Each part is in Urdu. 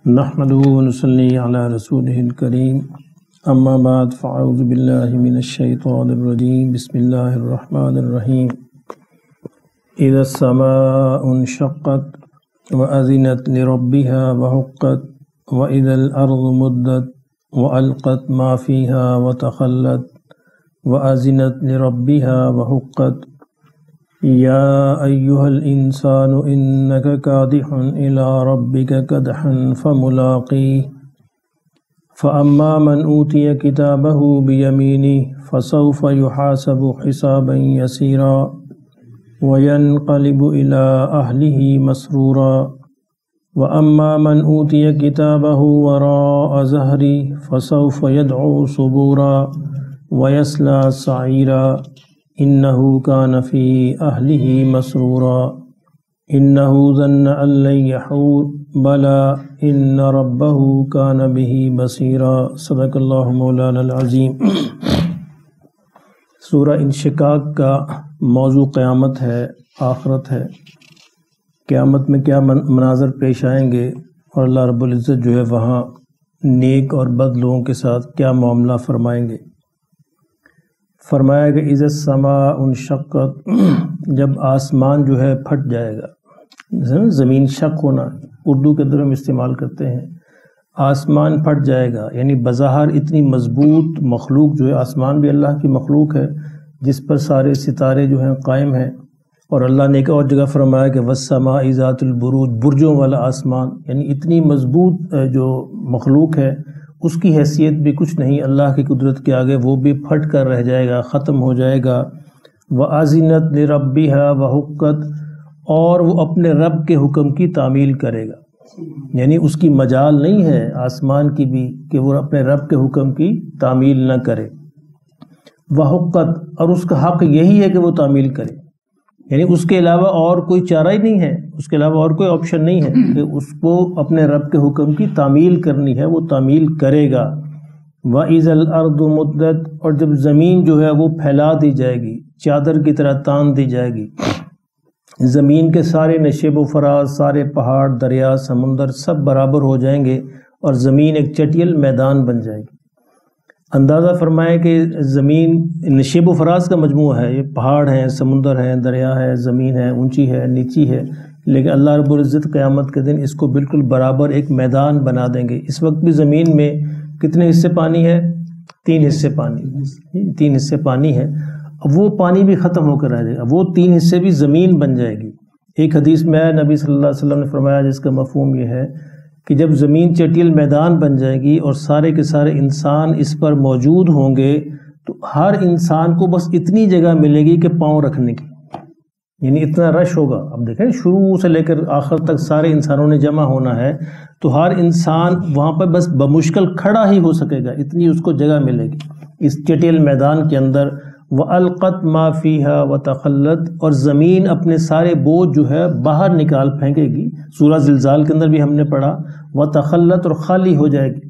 نحمده ونصلي على رسوله الكريم اما بعد فاعوذ بالله من الشيطان الرجيم بسم الله الرحمن الرحيم اذا السماء انشقت واذنت لربها وحقت واذا الارض مدت والقت ما فيها وتخلت واذنت لربها وحقت يا أيها الإنسان إنك كادح إلى ربك كدحا فملاقيه فأما من أوتي كتابه بيمينه فسوف يحاسب حسابا يسيرا وينقلب إلى أهله مسرورا وأما من أوتي كتابه وراء ظهره فسوف يدعو صبورا ويصلى سعيرا انه كان في اهله مسرورا انه ظن ان لن يحور بلى ان ربه كان به بصيرا صدق اللہ مولانا العظیم۔ سورہ انشقاق کا موضوع قیامت ہے، آخرت ہے، قیامت میں کیا مناظر پیش آئیں گے اور اللہ رب العزت جو ہے وہاں نیک اور بد لوگوں کے ساتھ کیا معاملہ فرمائیں گے۔ فرمایا کہ اذا السماء انشقت، جب آسمان جو ہے پھٹ جائے گا، زمین شق ہونا اردو کے اندر ہم استعمال کرتے ہیں، آسمان پھٹ جائے گا، یعنی بظاہر اتنی مضبوط مخلوق جو ہے، آسمان بھی اللہ کی مخلوق ہے جس پر سارے ستارے جو ہیں قائم ہیں، اور اللہ نے ایک اور جگہ فرمایا کہ والسماء ذات البروج، برجوں والا آسمان، یعنی اتنی مضبوط جو مخلوق ہے اس کی حیثیت بھی کچھ نہیں اللہ کی قدرت کے آگے، وہ بھی پھٹ کر رہ جائے گا، ختم ہو جائے گا۔ وَأَذِنَتْ لِرَبِّهَا وَحُقَّتْ، اور وہ اپنے رب کے حکم کی تعمیل کرے گا، یعنی اس کی مجال نہیں ہے آسمان کی بھی کہ وہ اپنے رب کے حکم کی تعمیل نہ کرے۔ وَحُقَّتْ، اور اس کا حق یہی ہے کہ وہ تعمیل کرے، یعنی اس کے علاوہ اور کوئی چارہ ہی نہیں ہے، اس کے علاوہ اور کوئی آپشن نہیں ہے کہ اس کو اپنے رب کے حکم کی تعمیل کرنی ہے، وہ تعمیل کرے گا۔ وَإِذَا الْأَرْضُ مُدَّتْ، اور جب زمین جو ہے وہ پھیلا دی جائے گی، چادر کی طرح تان دی جائے گی، زمین کے سارے نشیب و فراز، سارے پہاڑ، دریا، سمندر سب برابر ہو جائیں گے اور زمین ایک چٹیل میدان بن جائے گی۔ اندازہ فرمائیں کہ زمین نشیب و فراز کا مجموعہ ہے، یہ پہاڑ ہیں، سمندر ہیں، دریا ہے، زمین ہے، اونچی ہے، نیچی ہے، لیکن اللہ رب العزت قیامت کے دن اس کو بالکل برابر ایک میدان بنا دیں گے۔ اس وقت بھی زمین میں کتنے حصے پانی ہے؟ 3 حصے پانی، 3 حصے پانی ہے، اب وہ پانی بھی ختم ہو کر رہ جائے گا، وہ 3 حصے بھی زمین بن جائے گی۔ ایک حدیث میں آیا، نبی صلی اللہ علیہ وسلم نے فرمایا، جس کا مفہوم یہ ہے کہ جب زمین چٹیل میدان بن جائے گی اور سارے کے سارے انسان اس پر موجود ہوں گے تو ہر انسان کو بس اتنی جگہ ملے گی کہ پاؤں رکھنے کی، یعنی اتنا رش ہوگا۔ اب دیکھیں شروع سے لے کر آخر تک سارے انسانوں نے جمع ہونا ہے تو ہر انسان وہاں پر بس بمشکل کھڑا ہی ہو سکے گا، اتنی اس کو جگہ ملے گی اس چٹیل میدان کے اندر۔ وَأَلْقَتْ مَا فِيهَا وَتَخَلَّتْ، اور زمین اپنے سارے بوجھ جو ہے باہر نکال پھینکے گی، سورہ زلزال کے اندر بھی ہم نے پڑھا، وَتَخَلَّتْ، اور خالی ہو جائے گی۔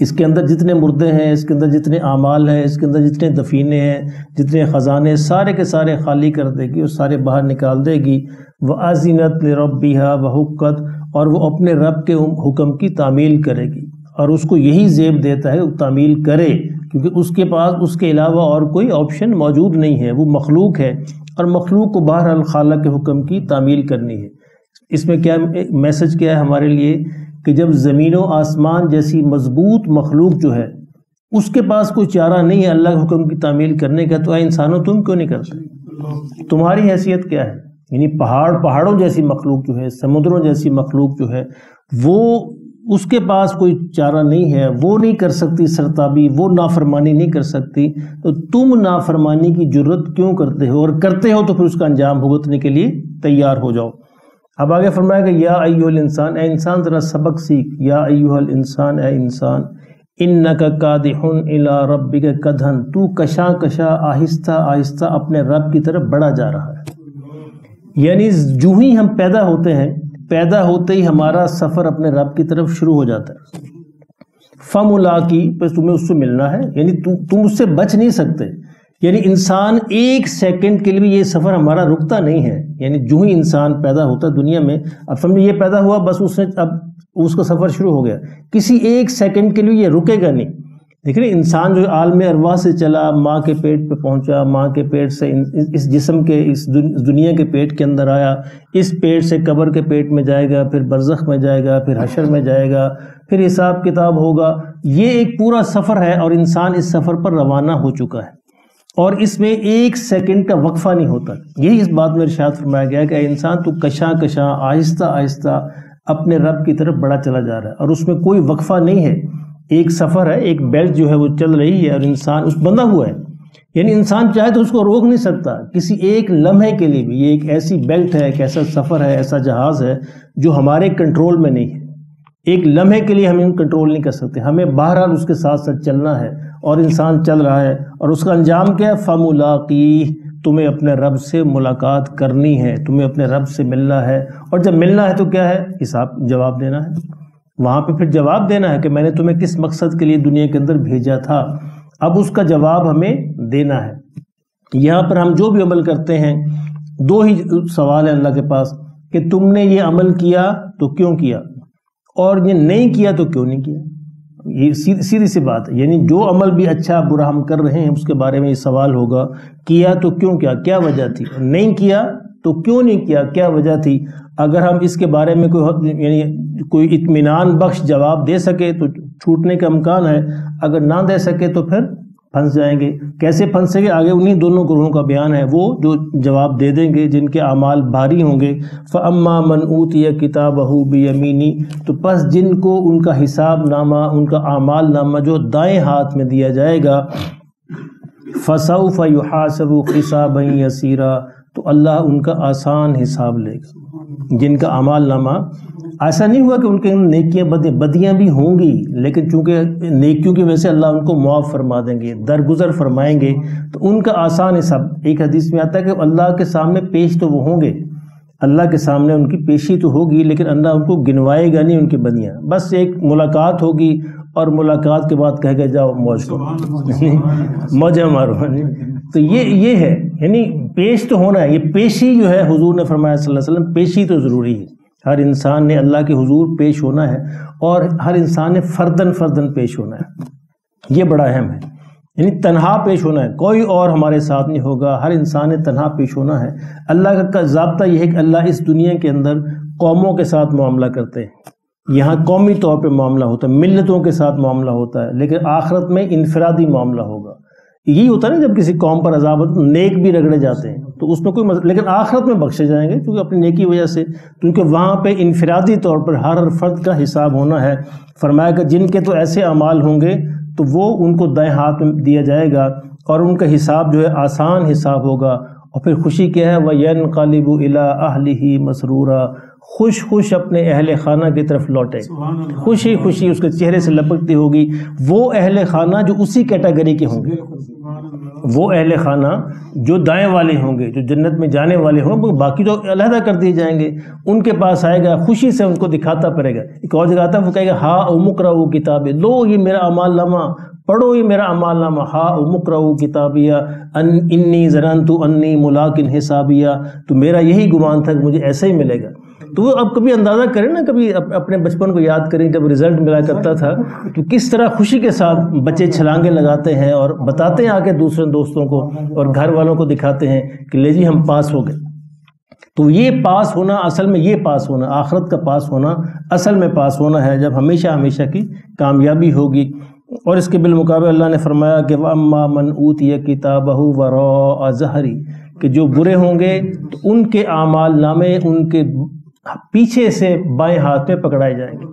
اس کے اندر جتنے مردے ہیں، اس کے اندر جتنے اعمال ہیں، اس کے اندر جتنے دفینے ہیں، جتنے خزانے، سارے کے سارے خالی کر دے گی اور سارے باہر نکال دے گی۔ وَأَذِنَتْ لِرَبِّهَا وَحُقَّتْ، اور وہ اپنے رب کے حکم کی تعمیل کرے گی، اور اس کو یہی زیب دیتا ہے وہ تعمیل کرے، کیونکہ اس کے پاس اس کے علاوہ اور کوئی آپشن موجود نہیں ہے، وہ مخلوق ہے اور مخلوق کو بہرحال خالق کے حکم کی تعمیل کرنی ہے۔ اس میں کیا میسج کیا ہے ہمارے لیے کہ جب زمین و آسمان جیسی مضبوط مخلوق جو ہے اس کے پاس کوئی چارہ نہیں ہے اللہ کے حکم کی تعمیل کرنے کا، تو اے انسانوں تم کیوں نہیں کرتے؟ تمہاری حیثیت کیا ہے؟ یعنی پہاڑوں جیسی مخلوق جو ہے، سمندروں جیسی مخلوق جو ہے، وہ اس کے پاس کوئی چارہ نہیں ہے، وہ نہیں کر سکتی سرتابی، وہ نافرمانی نہیں کر سکتی، تو تم نافرمانی کی جرت کیوں کرتے ہو؟ اور کرتے ہو تو پھر اس کا انجام بھگتنے کے لیے تیار ہو جاؤ۔ اب آگے فرمایا کہ یا ایھا الانسان، اے انسان ذرا سبق سیکھ، یا ایھا الانسان، اے انسان، انک کادح الی ربک کدحن، تو کشاں کشاں آہستہ آہستہ اپنے رب کی طرف بڑھا جا رہا ہے، یعنی جو ہی ہم پیدا ہوتے ہیں، پیدا ہوتے ہی ہمارا سفر اپنے رب کی طرف شروع ہو جاتا ہے۔ فملاقی، پس تمہیں اس سے ملنا ہے، یعنی تم اس سے بچ نہیں سکتے، یعنی انسان ایک سیکنڈ کے لیے بھی یہ سفر ہمارا رکتا نہیں ہے. یعنی جو ہی انسان پیدا ہوتا ہے دنیا میں، اب سمجھے یہ پیدا ہوا بس اس نے اب اس کا سفر شروع ہو گیا، کسی ایک سیکنڈ کے لیے یہ رکے گا نہیں. دیکھ رہے انسان جو عالم ارواح سے چلا، ماں کے پیٹ پہ پہنچا، ماں کے پیٹ سے اس جسم کے اس دنیا کے پیٹ کے اندر آیا، اس پیٹ سے قبر کے پیٹ میں جائے گا، پھر برزخ میں جائے گا، پھر حشر میں جائے گا، پھر حساب کتاب ہوگا. یہ ایک پورا سفر ہے اور انسان اس سفر پر روانہ ہو چکا ہے اور اس میں ایک سیکنڈ کا وقفہ نہیں ہوتا. یہی اس بات میں ارشاد فرمایا گیا کہ اے انسان تو کشاں کشاں آہستہ آہستہ اپنے رب کی طرف بڑا چلا جا رہا ہے اور اس میں کوئی وقفہ نہیں ہے. ایک سفر ہے، ایک بیلٹ جو ہے وہ چل رہی ہے اور انسان اس بندھا ہوا ہے. یعنی انسان چاہے تو اس کو روک نہیں سکتا کسی ایک لمحے کے لیے بھی. یہ ایک ایسی بیلٹ ہے، ایک ایسا سفر ہے، ایسا جہاز ہے جو ہمارے کنٹرول میں نہیں ہے. ایک لمحے کے لیے ہم ان کنٹرول نہیں کر سکتے، ہمیں بہرحال اس کے ساتھ ساتھ چلنا ہے اور انسان چل رہا ہے. اور اس کا انجام کیا ہے؟ فَمُلَاقِيهِ، تمہیں اپنے رب سے ملاقات کرنی ہے، تمہیں اپنے رب سے ملنا ہے. اور جب ملنا ہے تو کیا ہے؟ حساب جواب دینا ہے. وہاں پہ پھر جواب دینا ہے کہ میں نے تمہیں کس مقصد کے لیے دنیا کے اندر بھیجا تھا. اب اس کا جواب ہمیں دینا ہے. یہاں پر ہم جو بھی عمل کرتے ہیں دو ہی سوال ہے اللہ کے پاس کہ تم نے یہ عمل کیا تو کیوں کیا، اور یہ نہیں کیا تو کیوں نہیں کیا. یہ سیدھی سی بات ہے. یعنی جو عمل بھی اچھا برا ہم کر رہے ہیں اس کے بارے میں یہ سوال ہوگا، کیا تو کیوں کیا، کیا وجہ تھی، نہیں کیا تو کیوں نہیں کیا، کیا وجہ تھی. اگر ہم اس کے بارے میں کوئی اطمینان بخش جواب دے سکے تو چھوٹنے کا امکان ہے، اگر نہ دے سکے تو پھر پھنس جائیں گے. کیسے پھنسیں گے؟ آگے انہی دونوں گروہوں کا بیان ہے. وہ جو جواب دے دیں گے جن کے اعمال بھاری ہوں گے، فَأَمَّا مَنْ أُوتِيَ كِتَابَهُ بِيَمِينِهِ، تو پس جن کو ان کا حساب نامہ، ان کا اعمال نامہ جو دائیں ہاتھ میں دیا جائے گا، فَسَوْفَ يُحَاسَبُ حِسَابًا يَسِيرًا، تو اللہ ان کا آسان حساب لے گا. جن کا اعمال نامہ، ایسا نہیں ہوا کہ ان کے نیکیاں بدیاں بھی ہوں گی، لیکن چونکہ نیکیوں کی وجہ سے اللہ ان کو معاف فرما دیں گے، درگزر فرمائیں گے، تو ان کا آسان حساب. ایک حدیث میں آتا ہے کہ اللہ کے سامنے پیش تو وہ ہوں گے، اللہ کے سامنے ان کی پیشی تو ہوگی، لیکن اللہ ان کو گنوائے گا نہیں ان کی بدیاں. بس ایک ملاقات ہوگی اور ملاقات کے بعد کہے گا جاؤ موج کرو، موجہ مارو. تو یہ ہے، یعنی پیش تو ہونا ہے. یہ پیشی جو ہے حضور نے فرمایا صلی اللہ علیہ وسلم، پیشی تو ضروری ہے. ہر انسان نے اللہ کے حضور پیش ہونا ہے اور ہر انسان نے فردن پیش ہونا ہے. یہ بڑا اہم ہے. یعنی تنہا پیش ہونا ہے، کوئی اور ہمارے ساتھ نہیں ہوگا، ہر انسان نے تنہا پیش ہونا ہے. اللہ کا ضابطہ یہ ہے کہ اللہ اس دنیا کے اندر قوموں کے ساتھ معاملہ کرتے ہیں. یہاں قومی طور پہ معاملہ ہوتا ہے، ملتوں کے ساتھ معاملہ ہوتا ہے، لیکن آخرت میں انفرادی معاملہ ہوگا. یہی ہوتا ہے نا، جب کسی قوم پر عذاب ہوتا ہے تو نیک بھی رگڑے جاتے ہیں تو اس میں کوئی لیکن آخرت میں بخشے جائیں گے کیونکہ اپنی نیکی وجہ سے، کیونکہ وہاں پہ انفرادی طور پر ہر فرد کا حساب ہونا ہے. فرمایا کہ جن کے تو ایسے اعمال ہوں گے تو وہ ان کو دائیں ہاتھ میں دیا جائے گا اور ان کا حساب جو ہے آسان حساب ہوگا. اور پھر خوشی کیا ہے؟ وَيَنْقَلِبُ إِلَىٰ أَهْلِهِ مَسْرُورًا، خوش اپنے اہل خانہ کی طرف لوٹے. خوشی اس کے چہرے سے لپکتی ہوگی. وہ اہل خانہ جو اسی کیٹیگری کے ہوں گے، وہ اہل خانہ جو دائیں والے ہوں گے، جو جنت میں جانے والے ہوں گے، باقی تو علیحدہ کر دیے جائیں گے. ان کے پاس آئے گا، خوشی سے ان کو دکھاتا پڑے گا. ایک اور جگہ آتا ہے وہ کہے گا ہا اقرؤوا کتابی، لو یہ میرا اعمال نامہ پڑھو، یہ میرا اعمال نامہ. ہا اقرؤوا کتابیہ انی ظننت انی ملاق حسابیہ، تو میرا یہی گمان تھا کہ مجھے ایسا ہی ملے گا. تو وہ اب کبھی اندازہ کریں نا، کبھی اپنے بچپن کو یاد کریں جب رزلٹ ملا کرتا تھا تو کس طرح خوشی کے ساتھ بچے چھلانگیں لگاتے ہیں اور بتاتے ہیں آگے دوسرے دوستوں کو اور گھر والوں کو دکھاتے ہیں کہ لے جی ہم پاس ہو گئے. تو یہ پاس ہونا اصل میں، یہ پاس ہونا آخرت کا پاس ہونا اصل میں پاس ہونا ہے جب ہمیشہ کی کامیابی ہوگی. اور اس کے بالمقابل اللہ نے فرمایا کہ وَأَمَّا مَنْ أُوتِيَ كِتَابَهُ وَرَاءَ ظَهْرِهِ، کہ جو برے ہوں گے تو ان کے اعمال نامے ان کے پیچھے سے بائیں ہاتھ میں پکڑائے جائیں گے.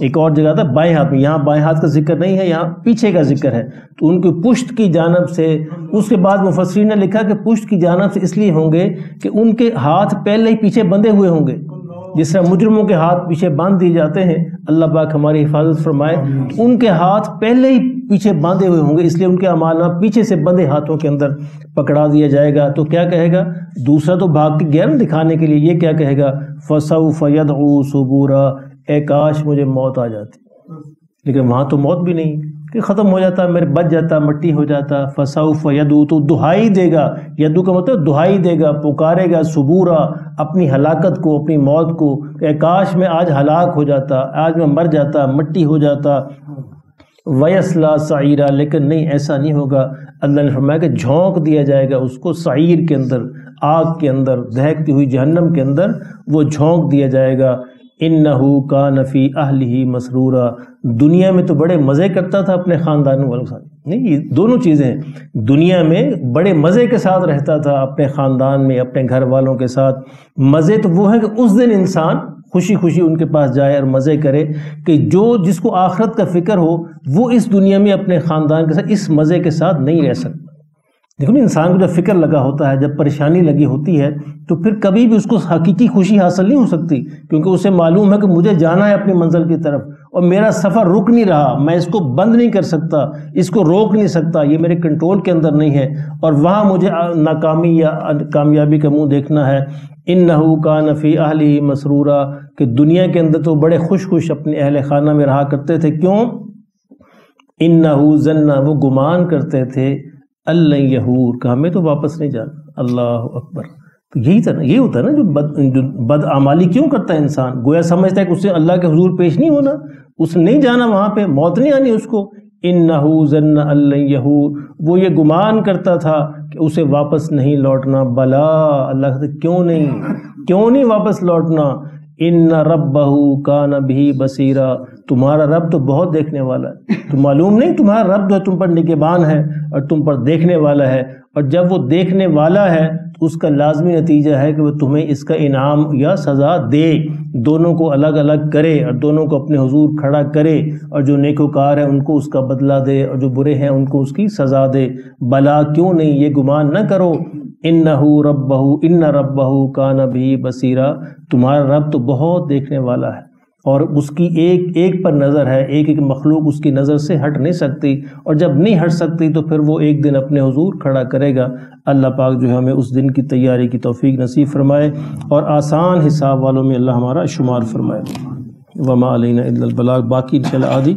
ایک اور جگہ تھا بائیں ہاتھ میں، یہاں بائیں ہاتھ کا ذکر نہیں ہے، یہاں پیچھے کا ذکر ہے. تو ان کی پشت کی جانب سے، اس کے بعد مفسرین نے لکھا کہ پشت کی جانب سے اس لیے ہوں گے کہ ان کے ہاتھ پہلے ہی پیچھے بندھے ہوئے ہوں گے. جس طرح مجرموں کے ہاتھ پیچھے باندھ دیے جاتے ہیں، اللہ پاک ہماری حفاظت فرمائے. ان کے ہاتھ پہلے ہی پیچھے باندھے ہوئے ہوں گے، اس لیے ان کے اعمال پیچھے سے بندھے ہاتھوں کے اندر پکڑا دیا جائے گا. تو کیا کہے گا؟ دوسرا تو بھاگ کے گیا نا دکھانے کے لیے، یہ کیا کہے گا؟ فَسَوْفَ يَدْعُو ثُبُورًا، اے کاش مجھے موت آ جاتی. لیکن وہاں تو موت بھی نہیں. کہ ختم ہو جاتا، میرے بچ جاتا، مٹی ہو جاتا. فسوف یدعو، تو دہائی دے گا. یدعو کا مطلب دہائی دے گا، پکارے گا سبورا، اپنی ہلاکت کو، اپنی موت کو، کہ کاش میں آج ہلاک ہو جاتا، آج میں مر جاتا، مٹی ہو جاتا. ویسلا سعیرا، لیکن نہیں، ایسا نہیں ہوگا. اللہ نے فرمایا کہ جھونک دیا جائے گا اس کو سعیر کے اندر، آگ کے اندر، دہکتی ہوئی جہنم کے اندر وہ جھونک دیا جائے گا. انہو کان فی اہلہ مسرورا، دنیا میں تو بڑے مزے کرتا تھا اپنے خاندان والوں کے ساتھ. نہیں، یہ دونوں چیزیں ہیں. دنیا میں بڑے مزے کے ساتھ رہتا تھا اپنے خاندان میں، اپنے گھر والوں کے ساتھ. مزے تو وہ ہے کہ اس دن انسان خوشی خوشی ان کے پاس جائے اور مزے کرے، کہ جس کو آخرت کا فکر ہو وہ اس دنیا میں اپنے خاندان کے ساتھ اس مزے کے ساتھ نہیں رہ سکتا. دیکھو نا، انسان کو جب فکر لگا ہوتا ہے، جب پریشانی لگی ہوتی ہے، تو پھر کبھی بھی اس کو حقیقی خوشی حاصل نہیں ہو سکتی، کیونکہ اسے معلوم ہے کہ مجھے جانا ہے اپنی منزل کی طرف، اور میرا سفر رک نہیں رہا، میں اس کو بند نہیں کر سکتا، اس کو روک نہیں سکتا، یہ میرے کنٹرول کے اندر نہیں ہے، اور وہاں مجھے ناکامی یا کامیابی کا منہ دیکھنا ہے. انہو کان فی اہلہ مسرورا، کہ دنیا کے اندر تو بڑے خوش اپنے اہل خانہ میں رہا کرتے تھے. کیوں؟ انہو ظن، وہ گمان کرتے تھے، اللہ یحور، کہ ہمیں تو واپس نہیں جانا. اللہ اکبر. تو یہی تھا نا، یہ ہوتا ہے نا جو بد اعمالی کیوں کرتا ہے انسان، گویا سمجھتا ہے کہ اس سے اللہ کے حضور پیش نہیں ہونا، اس نے نہیں جانا وہاں پہ، موت نہیں آنی اس کو. انہو ظن اللہ یحور، وہ یہ گمان کرتا تھا کہ اسے واپس نہیں لوٹنا. بلا، اللہ کہتے کیوں نہیں واپس لوٹنا. ان ربہ کان بہ بصیرا، تمہارا رب تو بہت دیکھنے والا ہے. تو معلوم نہیں تمہارا رب جو تم پر نگہبان ہے اور تم پر دیکھنے والا ہے، اور جب وہ دیکھنے والا ہے تو اس کا لازمی نتیجہ ہے کہ وہ تمہیں اس کا انعام یا سزا دے، دونوں کو الگ الگ کرے اور دونوں کو اپنے حضور کھڑا کرے، اور جو نیکوکار ہیں ان کو اس کا بدلہ دے اور جو برے ہیں ان کو اس کی سزا دے. بلا، کیوں نہیں، یہ گمان نہ کرو. ان ربہ کان بہ بصیرا، تمہارا رب تو بہت دیکھنے والا ہے، اور اس کی ایک پر نظر ہے، ایک مخلوق اس کی نظر سے ہٹ نہیں سکتی، اور جب نہیں ہٹ سکتی تو پھر وہ ایک دن اپنے حضور کھڑا کرے گا. اللہ پاک جو ہے ہمیں اس دن کی تیاری کی توفیق نصیب فرمائے، اور آسان حساب والوں میں اللہ ہمارا شمار فرمائے. وما علینا الا البلاغ. باقی انشاءاللہ آدھی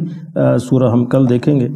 سورہ ہم کل دیکھیں گے.